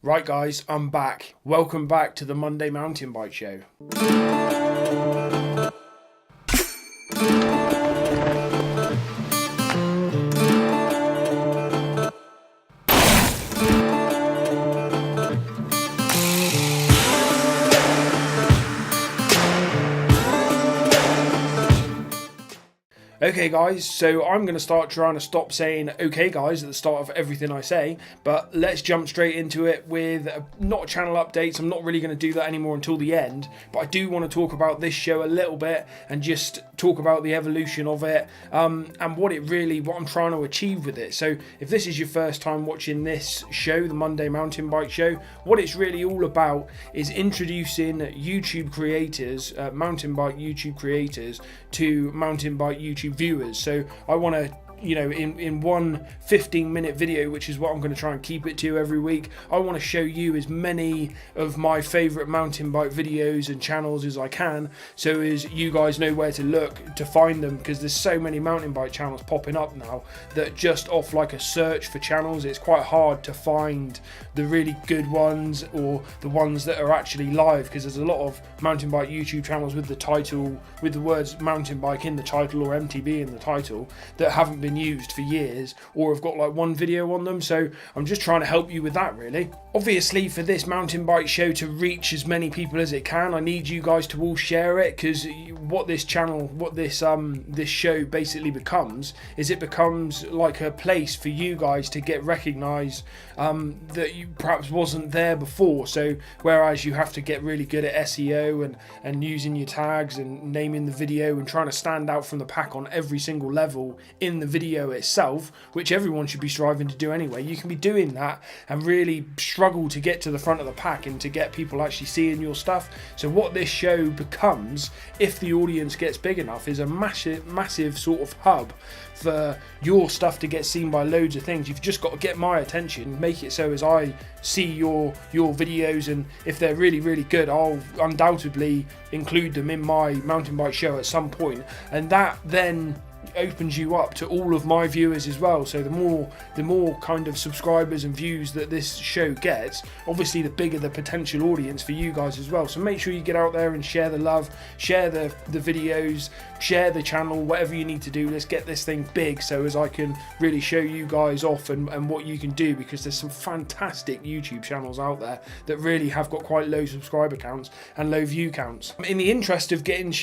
Right guys, I'm back. Welcome back to the Monday Mountain Bike Show. Okay guys, so I'm going to start trying to stop saying okay guys at the start of everything I say, but let's jump straight into it with not channel updates. I'm not really going to do that anymore until the end, but I do want to talk about this show a little bit and just talk about the evolution of it and what I'm trying to achieve with it. So if this is your first time watching this show, the Monday Mountain Bike Show, what it's really all about is introducing YouTube creators, mountain bike YouTube creators to mountain bike YouTube viewers. So I want to, in one 15-minute video, which is what I'm going to try and keep it to every week, I want to show you as many of my favourite mountain bike videos and channels as I can, so as you guys know where to look to find them, because there's so many mountain bike channels popping up now that just off like a search for channels, it's quite hard to find the really good ones or the ones that are actually live, because there's a lot of mountain bike YouTube channels with the title, with the words mountain bike in the title or MTB in the title, that haven't been used for years or have got like one video on them. So I'm just trying to help you with that really. Obviously, for this mountain bike show to reach as many people as it can, I need you guys to all share it, because what this channel, what this show basically becomes is it becomes like a place for you guys to get recognized that you perhaps wasn't there before. So whereas you have to get really good at SEO and using your tags and naming the video and trying to stand out from the pack on every single level in the video itself, which everyone should be striving to do anyway, you can be doing that and really struggle to get to the front of the pack and to get people actually seeing your stuff. So what this show becomes, if the audience gets big enough, is a massive sort of hub for your stuff to get seen by loads of things. You've just got to get my attention, make it so as I see your videos, and if they're really, really good, I'll undoubtedly include them in my mountain bike show at some point, and that then opens you up to all of my viewers as well. So the more kind of subscribers and views that this show gets, obviously the bigger the potential audience for you guys as well. So make sure you get out there and share the love, share the videos, share the channel, whatever you need to do. Let's get this thing big so as I can really show you guys off and what you can do, because there's some fantastic YouTube channels out there that really have got quite low subscriber counts and low view counts. In the interest of getting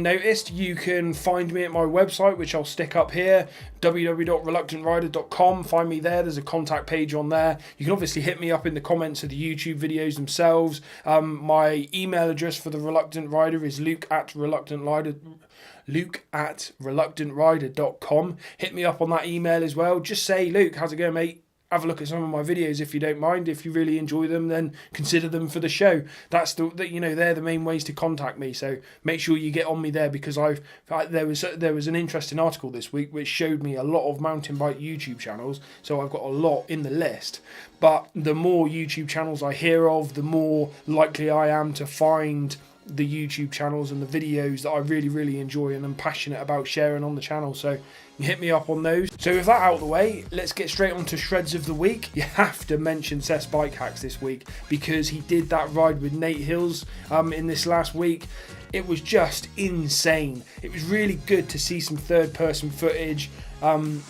noticed, you can find me at my website, which I'll stick up here, www.reluctantrider.com. Find me there. There's a contact page on there. You can obviously hit me up in the comments of the YouTube videos themselves. My email address for the Reluctant Rider is luke@reluctantrider.com. Hit me up on that email as well. Just say, Luke, how's it going, mate? Have a look at some of my videos if you don't mind. If you really enjoy them, then consider them for the show. That's they're the main ways to contact me. So make sure you get on me there, because there was an interesting article this week which showed me a lot of mountain bike YouTube channels. So I've got a lot in the list. But the more YouTube channels I hear of, the more likely I am to find the YouTube channels and the videos that I really, really enjoy and I'm passionate about sharing on the channel. So you hit me up on those. So with that out of the way, let's get straight on to shreds of the week. You have to mention Seth's bike hacks this week, because he did that ride with Nate Hills in this last week. It was just insane. It was really good to see some third-person footage of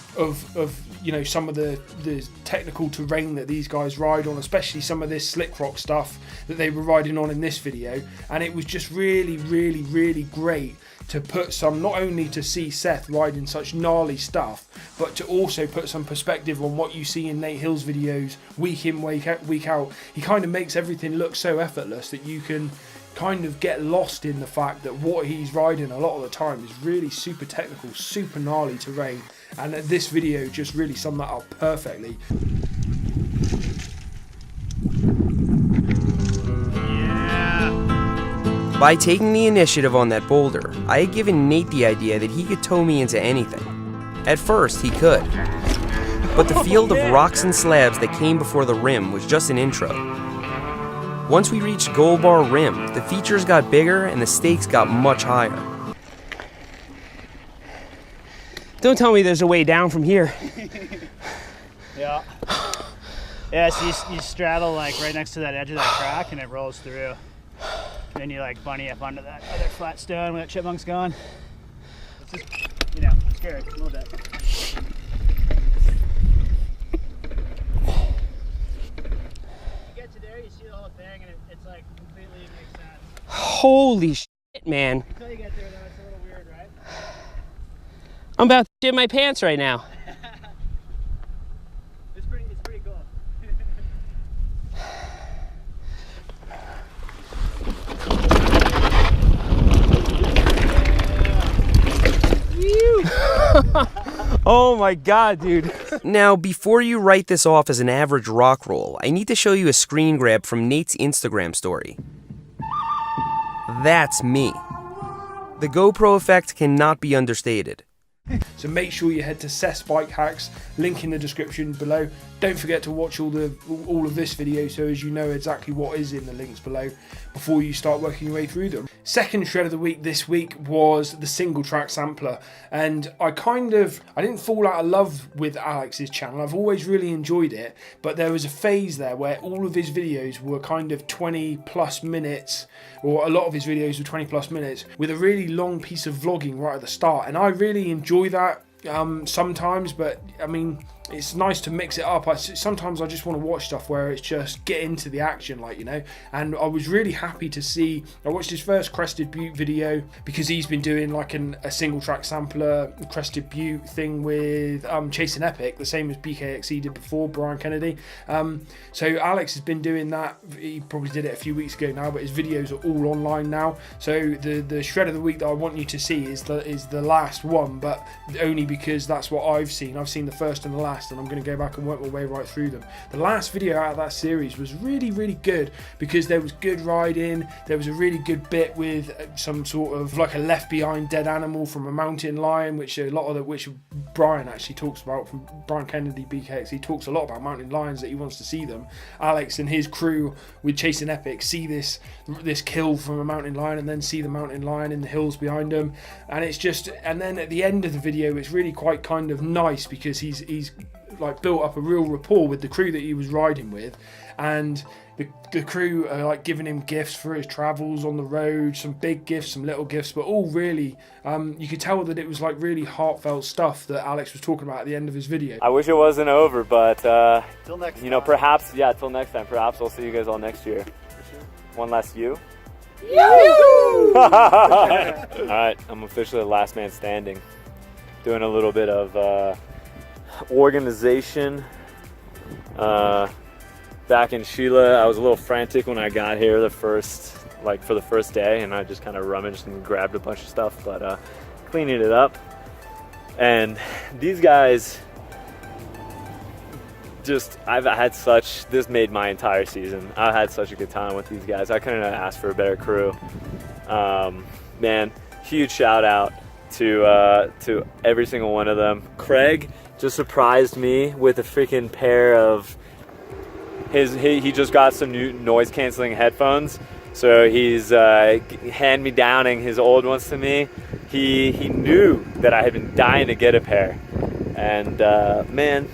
some of the technical terrain that these guys ride on, especially some of this slick rock stuff that they were riding on in this video. And it was just really, really, really great to put some, not only to see Seth riding such gnarly stuff, but to also put some perspective on what you see in Nate Hill's videos week in, week out. He kind of makes everything look so effortless that you can kind of get lost in the fact that what he's riding a lot of the time is really super technical, super gnarly terrain. And this video just really summed that up perfectly. By taking the initiative on that boulder, I had given Nate the idea that he could tow me into anything. At first, he could. But the field of rocks and slabs that came before the rim was just an intro. Once we reached Gold Bar Rim, the features got bigger and the stakes got much higher. Don't tell me there's a way down from here. Yeah. Yeah, so you straddle like right next to that edge of that crack and it rolls through. And then you like bunny up onto that other flat stone where that chipmunk's gone. It's just, you know, scary a little bit. You get to there, you see the whole thing, and it's like completely makes sense. Holy shit, man. Until you get there, though, it's a little weird, right? I'm about to shit my pants right now. It's pretty cool. Oh my god, dude. Now, before you write this off as an average rock roll, I need to show you a screen grab from Nate's Instagram story. That's me. The GoPro effect cannot be understated. So make sure you head to Seths Bike Hacks, link in the description below. Don't forget to watch all of this video so as you know exactly what is in the links below before you start working your way through them. Second shred of the week this week was the Singletrack sampler, and I didn't fall out of love with Alex's channel. I've always really enjoyed it, but there was a phase there where all of his videos were kind of 20 plus minutes, or a lot of his videos were 20 plus minutes with a really long piece of vlogging right at the start, and I really enjoy that sometimes, but I mean, it's nice to mix it up. Sometimes I just want to watch stuff where it's just get into the action, like, you know. And I was really happy to see, I watched his first Crested Butte video because he's been doing like a Singletrack sampler Crested Butte thing with Chasing Epic, the same as BKXE did before, Brian Kennedy. So Alex has been doing that. He probably did it a few weeks ago now, but his videos are all online now. So the shred of the week that I want you to see is the last one, but only because that's what I've seen. I've seen the first and the last, and I'm going to go back and work my way right through them. The last video out of that series was really, really good because there was good riding. There was a really good bit with some sort of like a left behind dead animal from a mountain lion, which Brian actually talks about, from Brian Kennedy BKX. He talks a lot about mountain lions, that he wants to see them. Alex and his crew with Chasing Epic see this kill from a mountain lion and then see the mountain lion in the hills behind them, and it's just, and then at the end of the video it's really quite kind of nice because he's like built up a real rapport with the crew that he was riding with, and the crew are like giving him gifts for his travels on the road, some big gifts, some little gifts, but all really, you could tell that it was like really heartfelt stuff that Alex was talking about at the end of his video. I wish it wasn't over, but Till next time. you know, perhaps, yeah, till next time. Perhaps I'll see you guys all next year. One last you. All right, I'm officially the last man standing. Doing a little bit of organization. Back in Sheila, I was a little frantic when I got here for the first day, and I just kind of rummaged and grabbed a bunch of stuff, but cleaning it up. And these guys, this made my entire season. I had such a good time with these guys. I couldn't have asked for a better crew. Man, huge shout out to every single one of them. Craig just surprised me with a freaking pair of he just got some new noise canceling headphones, so he's hand-me-downing his old ones to me. He knew that I had been dying to get a pair, and man,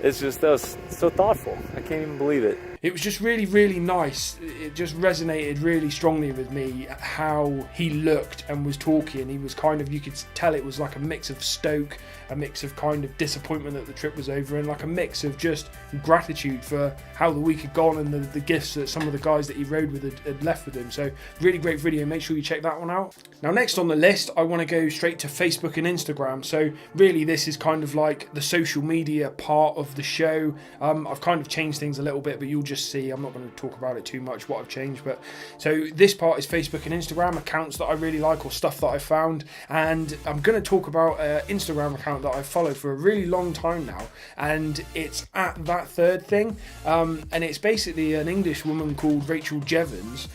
that was so thoughtful. I can't even believe it. It was just really, really nice. It just resonated really strongly with me how he looked and was talking. He was kind of, you could tell it was like a mix of stoke, a mix of kind of disappointment that the trip was over, and like a mix of just gratitude for how the week had gone and the gifts that some of the guys that he rode with had left with him. So really great video. Make sure you check that one out. Now next on the list, I want to go straight to Facebook and Instagram. So really this is kind of like the social media part of the show. I've kind of changed things a little bit, but you'll just see. I'm not going to talk about it too much, what I've changed. But so this part is Facebook and Instagram, accounts that I really like or stuff that I found. And I'm going to talk about an Instagram account that I've followed for a really long time now. And it's at that third thing. And it's basically an English woman called Rachel Jevons.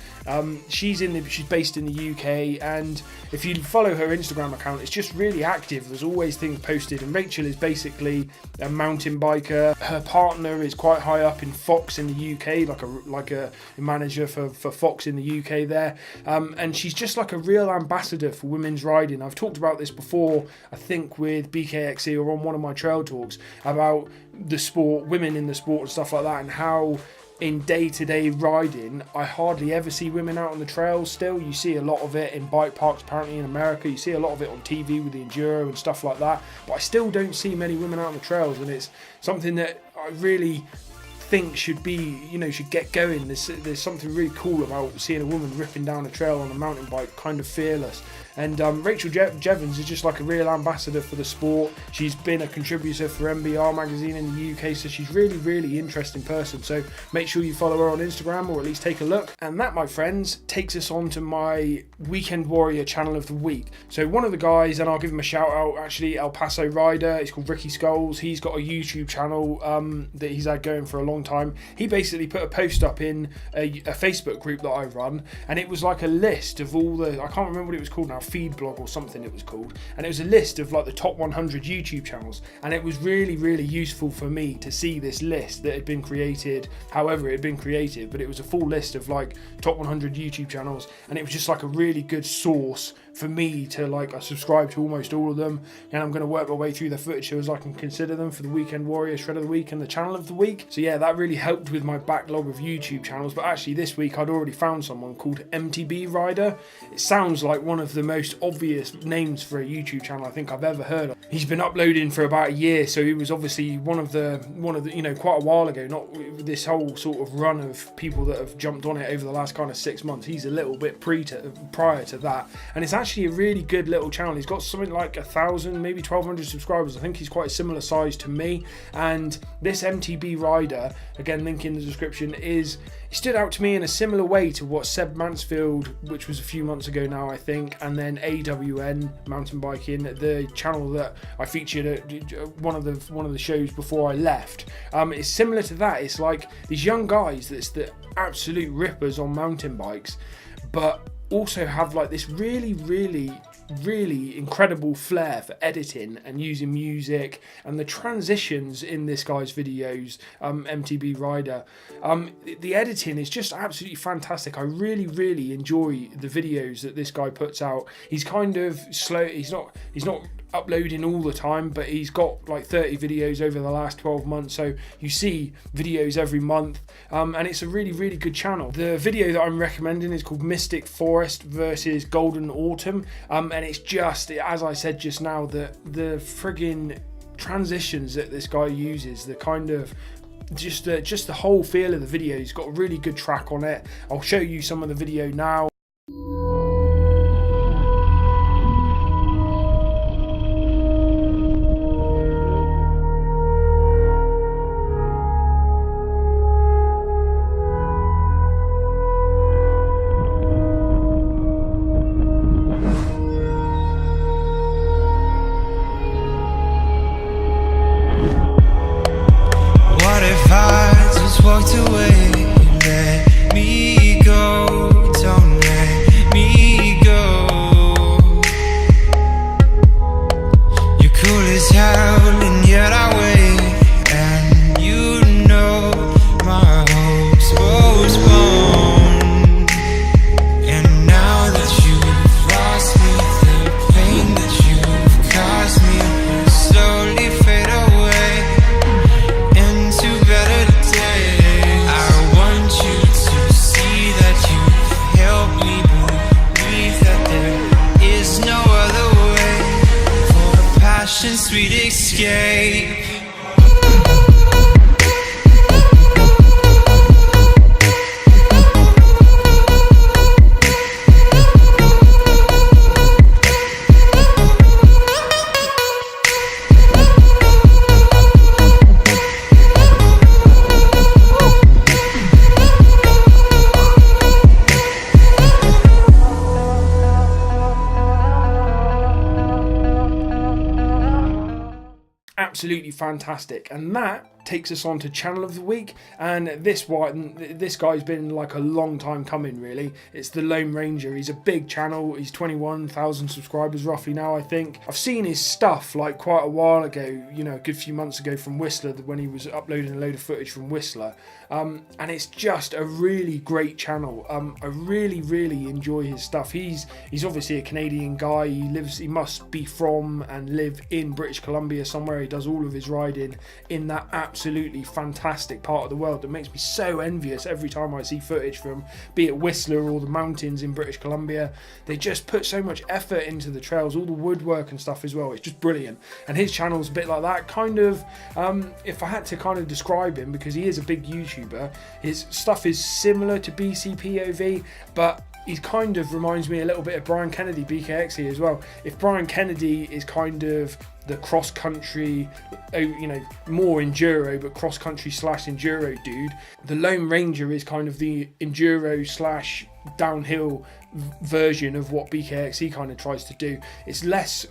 She's based in the UK, and if you follow her Instagram account, it's just really active. There's always things posted, and Rachel is basically a mountain biker. Her partner is quite high up in Fox in the the UK, like a manager for Fox in the UK there, and she's just like a real ambassador for women's riding. I've talked about this before, I think with BKXE or on one of my trail talks, about the sport, women in the sport and stuff like that, and how in day-to-day riding I hardly ever see women out on the trails still. You see a lot of it in bike parks apparently in America, you see a lot of it on TV with the Enduro and stuff like that, but I still don't see many women out on the trails, and it's something that I really think should be, should get going. There's something really cool about seeing a woman ripping down a trail on a mountain bike, kind of fearless. And Rachel Jevons is just like a real ambassador for the sport. She's been a contributor for MBR magazine in the UK, so she's really, really interesting person. So make sure you follow her on Instagram, or at least take a look. And that, my friends, takes us on to my Weekend Warrior channel of the week. So one of the guys, and I'll give him a shout out, actually, El Paso rider, he's called Ricky Scholes. He's got a YouTube channel that he's had going for a long time. He basically put a post up in a Facebook group that I run, and it was like a list of all the, I can't remember what it was called now, feed blog or something it was called, and it was a list of like the top 100 YouTube channels, and it was really, really useful for me to see this list that had been created, however it had been created, but it was a full list of like top 100 YouTube channels, and it was just like a really good source for me to like, I subscribe to almost all of them, and I'm going to work my way through the footage so as I can consider them for the Weekend Warrior Shred of the Week and the channel of the week. So yeah, that really helped with my backlog of YouTube channels. But actually this week I'd already found someone called MTB Rider. It sounds like one of the most obvious names for a YouTube channel I think I've ever heard of. He's been uploading for about a year, so he was obviously one of the quite a while ago, not this whole sort of run of people that have jumped on it over the last kind of 6 months. He's a little bit prior to that, and it's actually a really good little channel. He's got something like 1,000, maybe 1,200 subscribers. I think he's quite a similar size to me. And this MTB Rider, again, link in the description, he stood out to me in a similar way to what Seb Mansfield, which was a few months ago now, I think, and then AWN Mountain Biking, the channel that I featured at one of the shows before I left. It's similar to that. It's like these young guys that's the absolute rippers on mountain bikes, but also have like this really, really, really incredible flair for editing and using music, and the transitions in this guy's videos, MTB Rider, the editing is just absolutely fantastic. I really, really enjoy the videos that this guy puts out. He's kind of slow, he's not uploading all the time, but he's got like 30 videos over the last 12 months, so you see videos every month, and it's a really, really good channel. The video that I'm recommending is called Mystic Forest versus Golden Autumn, and it's just, as I said just now, the friggin' transitions that this guy uses, the kind of just the whole feel of the video. He's got a really good track on it. I'll show you some of the video now. Walked away, let me go, don't let me go. You're cool as hell and yet I wait, and you know my hopes postponed. And now that you've lost me, the pain that you've caused me will slowly fade away into better days. Sweet escape. Absolutely fantastic. And that takes us on to channel of the week, and this guy's been like a long time coming really. It's the Loam Ranger. He's a big channel. He's 21,000 subscribers roughly now, I think. I've seen his stuff like quite a while ago, you know, a good few months ago from Whistler, when he was uploading a load of footage from Whistler, and it's just a really great channel. I really enjoy his stuff. He's obviously a Canadian guy. He must be from and live in British Columbia somewhere. He does all of his riding in that absolutely fantastic part of the world that makes me so envious every time I see footage from, be it Whistler or the mountains in British Columbia. They just put so much effort into the trails, all the woodwork and stuff as well. It's just brilliant. And his channel's a bit like that, kind of, if I had to kind of describe him, because he is a big YouTuber, his stuff is similar to BCPOV, but he kind of reminds me a little bit of Brian Kennedy, BKXE as well. If Brian Kennedy is kind of the cross country, you know, more enduro, but cross country / enduro dude, the Loam Ranger is kind of the enduro / downhill version of what BKXE kind of tries to do. It's less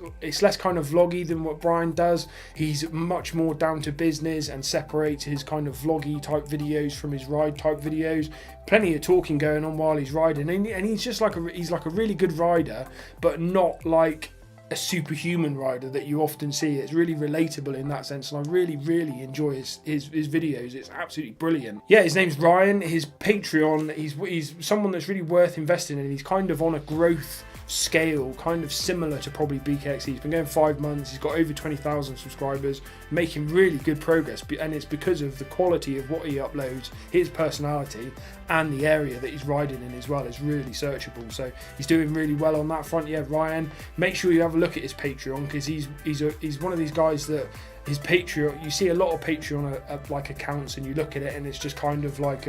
kind of vloggy than what Brian does. He's much more down to business and separates his kind of vloggy type videos from his ride type videos. Plenty of talking going on while he's riding, and he's just like he's like a really good rider, but not like a superhuman rider that you often see. It's really relatable in that sense, and I really enjoy his videos. It's absolutely brilliant. Yeah, his name's Ryan. His Patreon, he's someone that's really worth investing in. He's kind of on a growth scale, kind of similar to probably BKXE. He's been going 5 months. He's got over 20,000 subscribers, making really good progress, and it's because of the quality of what he uploads, his personality, and the area that he's riding in as well is really searchable. So he's doing really well on that front. Yeah, Ryan, make sure you have a look at his Patreon, because he's one of these guys that his Patreon, you see a lot of Patreon like accounts, and you look at it and it's just kind of like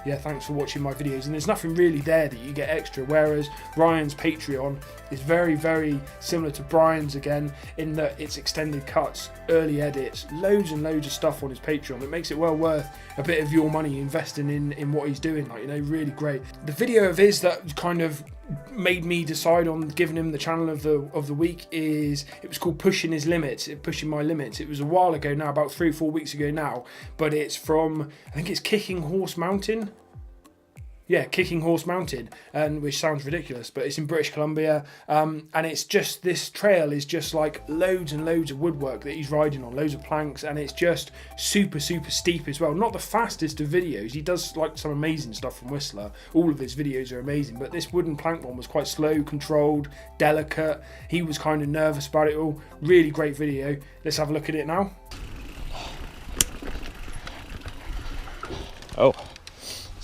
yeah, thanks for watching my videos, and there's nothing really there that you get extra, whereas Ryan's Patreon is very similar to Brian's again, in that it's extended cuts, early edits, loads and loads of stuff on his Patreon that makes it well worth a bit of your money investing in what he's doing. Like, you know, really great. The video of his that kind of made me decide on giving him the channel of the week it was called Pushing My Limits. It was a while ago now, about 3 or 4 weeks ago now, but it's from, I think it's Kicking Horse Mountain. Yeah, Kicking Horse Mountain, and which sounds ridiculous, but it's in British Columbia, and it's just, this trail is just like loads and loads of woodwork that he's riding on, loads of planks, and it's just super steep as well. Not the fastest of videos. He does like some amazing stuff from Whistler. All of his videos are amazing, but this wooden plank one was quite slow, controlled, delicate. He was kind of nervous about it all. Really great video. Let's have a look at it now. Oh.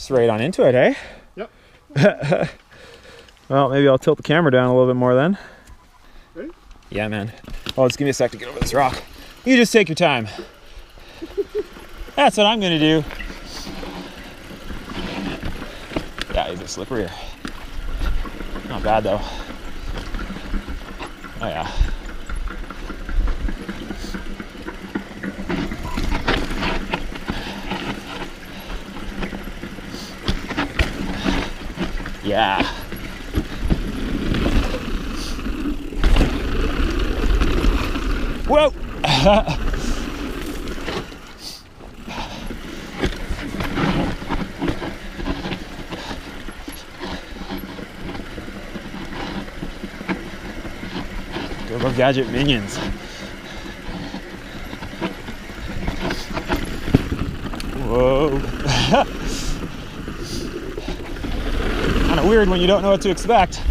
Right on into it, eh? Yep. Well, maybe I'll tilt the camera down a little bit more then. Ready? Yeah, man. Oh, just give me a sec to get over this rock. You just take your time. That's what I'm gonna do. Yeah, he's a bit slipperier. Not bad though. Oh yeah. Yeah. Whoa. Go Gadget minions. Whoa. Kind of weird when you don't know what to expect.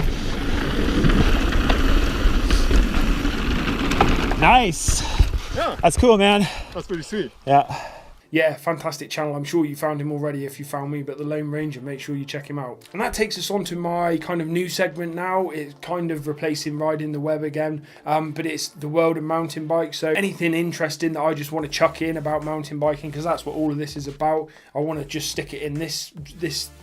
Nice. Yeah. That's cool, man. That's pretty sweet. Yeah. Yeah, fantastic channel. I'm sure you found him already if you found me, but the Loam Ranger, make sure you check him out. And that takes us on to my kind of new segment now. It's kind of replacing riding the web again, but it's the world of mountain bikes. So anything interesting that I just want to chuck in about mountain biking, because that's what all of this is about, I want to just stick it in this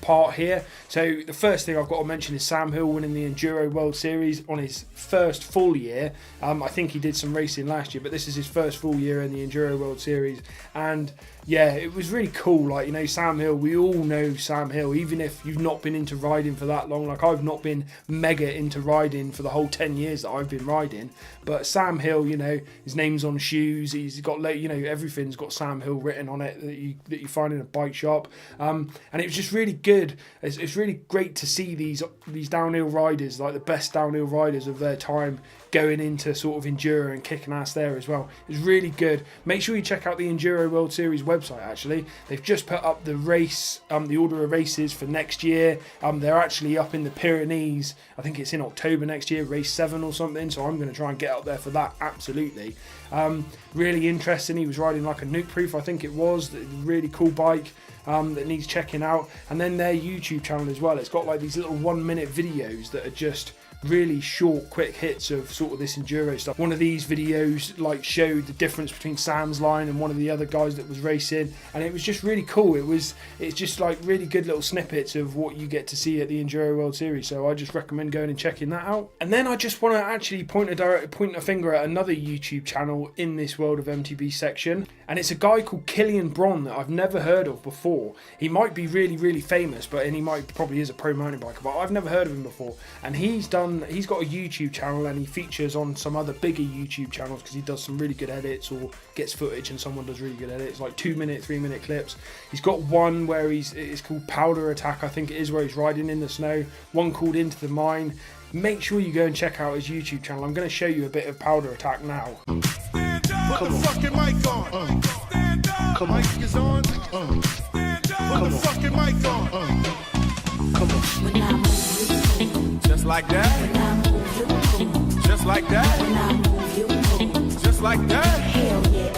part here. So the first thing I've got to mention is Sam Hill winning the Enduro World Series on his first full year. I think he did some racing last year, but this is his first full year in the Enduro World Series, and yeah, it was really cool. Like, you know, Sam Hill, we all know Sam Hill, even if you've not been into riding for that long. Like, I've not been mega into riding for the whole 10 years that I've been riding, but Sam Hill, you know, his name's on shoes, he's got, you know, everything's got Sam Hill written on it that you find in a bike shop, and it was just really good. It's really great to see these downhill riders, like the best downhill riders of their time, going into sort of Enduro and kicking ass there as well. It's really good. Make sure you check out the Enduro World Series website. Actually, they've just put up the race, the order of races for next year. They're actually up in the Pyrenees. I think it's in October next year, race 7 or something. So I'm going to try and get up there for that. Absolutely. Really interesting. He was riding like a Nuke Proof, I think it was. Really cool bike. That needs checking out. And then their YouTube channel as well. It's got like these little 1-minute videos that are just really short, quick hits of sort of this enduro stuff. One of these videos like showed the difference between Sam's line and one of the other guys that was racing, and it was just really cool. It's just like really good little snippets of what you get to see at the Enduro World Series. So I just recommend going and checking that out. And then I just want to actually point a finger at another YouTube channel in this World of MTB section, and it's a guy called Killian Bron that I've never heard of before. He might be really, really famous, and he probably is a pro mountain biker, but I've never heard of him before. And he's got a YouTube channel, and he features on some other bigger YouTube channels because he does some really good edits or gets footage and someone does really good edits, like 2-minute, 3-minute clips. He's got one where it's called Powder Attack, I think it is, where he's riding in the snow. One called Into the Mine. Make sure you go and check out his YouTube channel. I'm going to show you a bit of Powder Attack now. Stand up. Put the fucking mic on. Stand up. Come on. Mic is on. Stand up. Put the fucking mic on. Come on. Just like that. Just like that. Just like that. Hell yeah,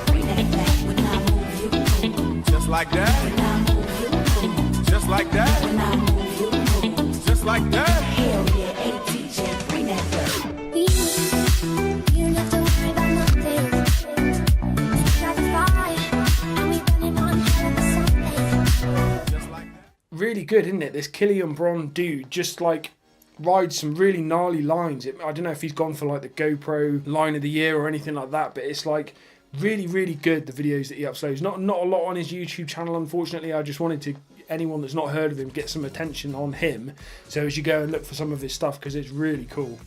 bring that back when I move you. Just like that. Just like that. Just like that. Hell yeah, ATJ, bring that back. You don't have to worry about nothing. Satisfied, and we running on something. Just like that. Really good, isn't it? This Killian Bron dude just like rides some really gnarly lines. I don't know if he's gone for like the GoPro line of the year or anything like that, but it's like really, really good, the videos that he uploads. Not a lot on his YouTube channel, unfortunately. I just wanted to, anyone that's not heard of him, get some attention on him. So as you go and look for some of his stuff, because it's really cool.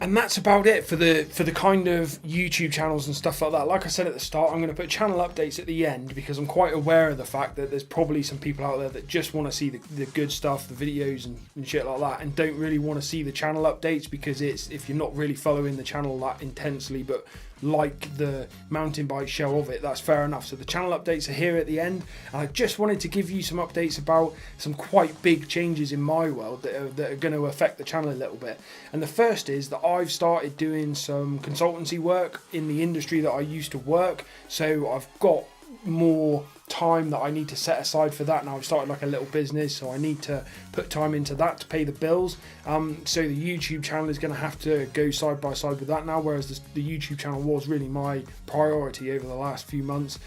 And that's about it for the kind of YouTube channels and stuff like that. Like I said at the start, I'm going to put channel updates at the end because I'm quite aware of the fact that there's probably some people out there that just want to see the good stuff, the videos and shit like that, and don't really want to see the channel updates because it's, if you're not really following the channel that intensely, but like the mountain bike show of it, that's fair enough. So the channel updates are here at the end, and I just wanted to give you some updates about some quite big changes in my world that are going to affect the channel a little bit. And the first is that I've started doing some consultancy work in the industry that I used to work, so I've got more time that I need to set aside for that now. I've started like a little business, so I need to put time into that to pay the bills. So the YouTube channel is going to have to go side by side with that now, whereas the YouTube channel was really my priority over the last few months.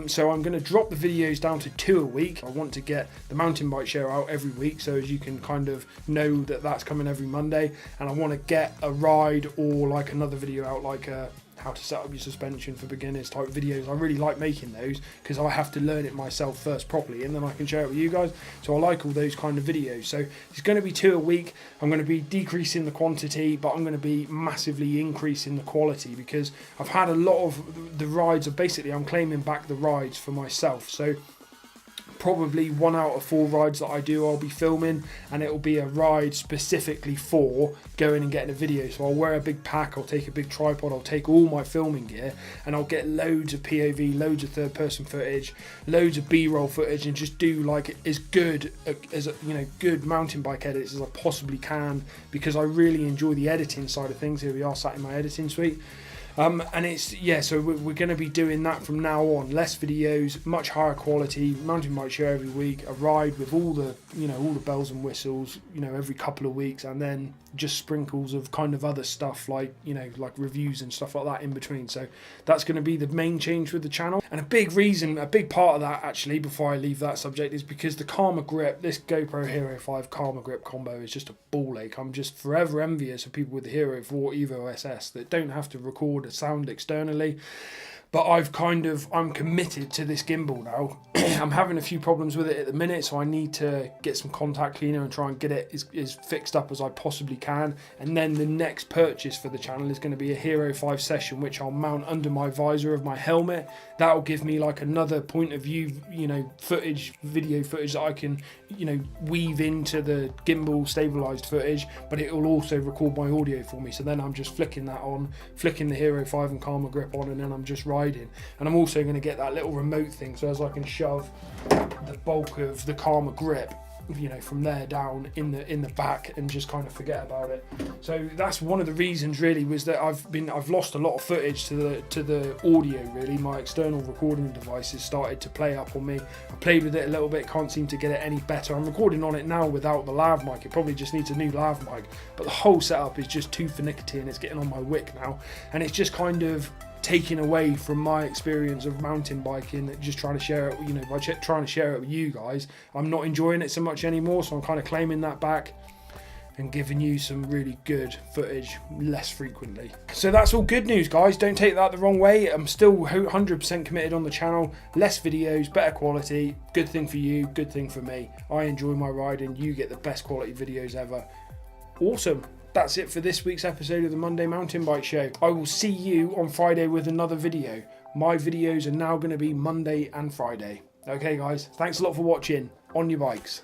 So I'm going to drop the videos down to 2 a week. I want to get the mountain bike show out every week, so as you can kind of know that that's coming every Monday, and I want to get a ride or like another video out, like how to set up your suspension for beginners type videos. I really like making those because I have to learn it myself first properly, and then I can share it with you guys. So I like all those kind of videos. So it's going to be 2 a week. I'm going to be decreasing the quantity, but I'm going to be massively increasing the quality because I've had a lot of the rides of, basically I'm claiming back the rides for myself. So probably 1 out of 4 rides that I do I'll be filming, and it will be a ride specifically for going and getting a video. So I'll wear a big pack, I'll take a big tripod, I'll take all my filming gear, and I'll get loads of POV, loads of third person footage, loads of B-roll footage, and just do like as good as good mountain bike edits as I possibly can, because I really enjoy the editing side of things. Here we are sat in my editing suite. And it's, yeah, so we're going to be doing that from now on. Less videos, much higher quality, mountain bike show every week, a ride with all the bells and whistles, every couple of weeks, and then just sprinkles of kind of other stuff like reviews and stuff like that in between. So that's going to be the main change with the channel. And a big part of that, actually, before I leave that subject, is because the Karma Grip, this GoPro Hero 5 Karma Grip combo is just a ball ache. I'm just forever envious of people with the Hero 4 Evo SS that don't have to record a sound externally. But I'm committed to this gimbal now. I'm having a few problems with it at the minute, so I need to get some contact cleaner and try and get it as fixed up as I possibly can. And then the next purchase for the channel is going to be a Hero 5 session, which I'll mount under my visor of my helmet. That'll give me like another point of view, you know, video footage that I can, you know, weave into the gimbal stabilized footage, but it will also record my audio for me. So then I'm just flicking that on, flicking the Hero 5 and Karma grip on, and then I'm just riding. And I'm also going to get that little remote thing, so as I can shove the bulk of the Karma grip, you know, from there down in the back and just kind of forget about it. So that's one of the reasons really, was that I've lost a lot of footage to the audio really. My external recording devices started to play up on me. I played with it a little bit, can't seem to get it any better. I'm recording on it now without the lav mic. It probably just needs a new lav mic, but the whole setup is just too finicky and it's getting on my wick now, and it's just kind of taking away from my experience of mountain biking, just trying to share it, you know, by trying to share it with you guys. I'm not enjoying it so much anymore, so I'm kind of claiming that back and giving you some really good footage less frequently. So that's all good news, guys. Don't take that the wrong way. I'm still 100% committed on the channel. Less videos, better quality. Good thing for you, good thing for me. I enjoy my riding. You get the best quality videos ever. Awesome. That's it for this week's episode of the Monday Mountain Bike Show. I will see you on Friday with another video. My videos are now going to be Monday and Friday. Okay guys, thanks a lot for watching. On your bikes.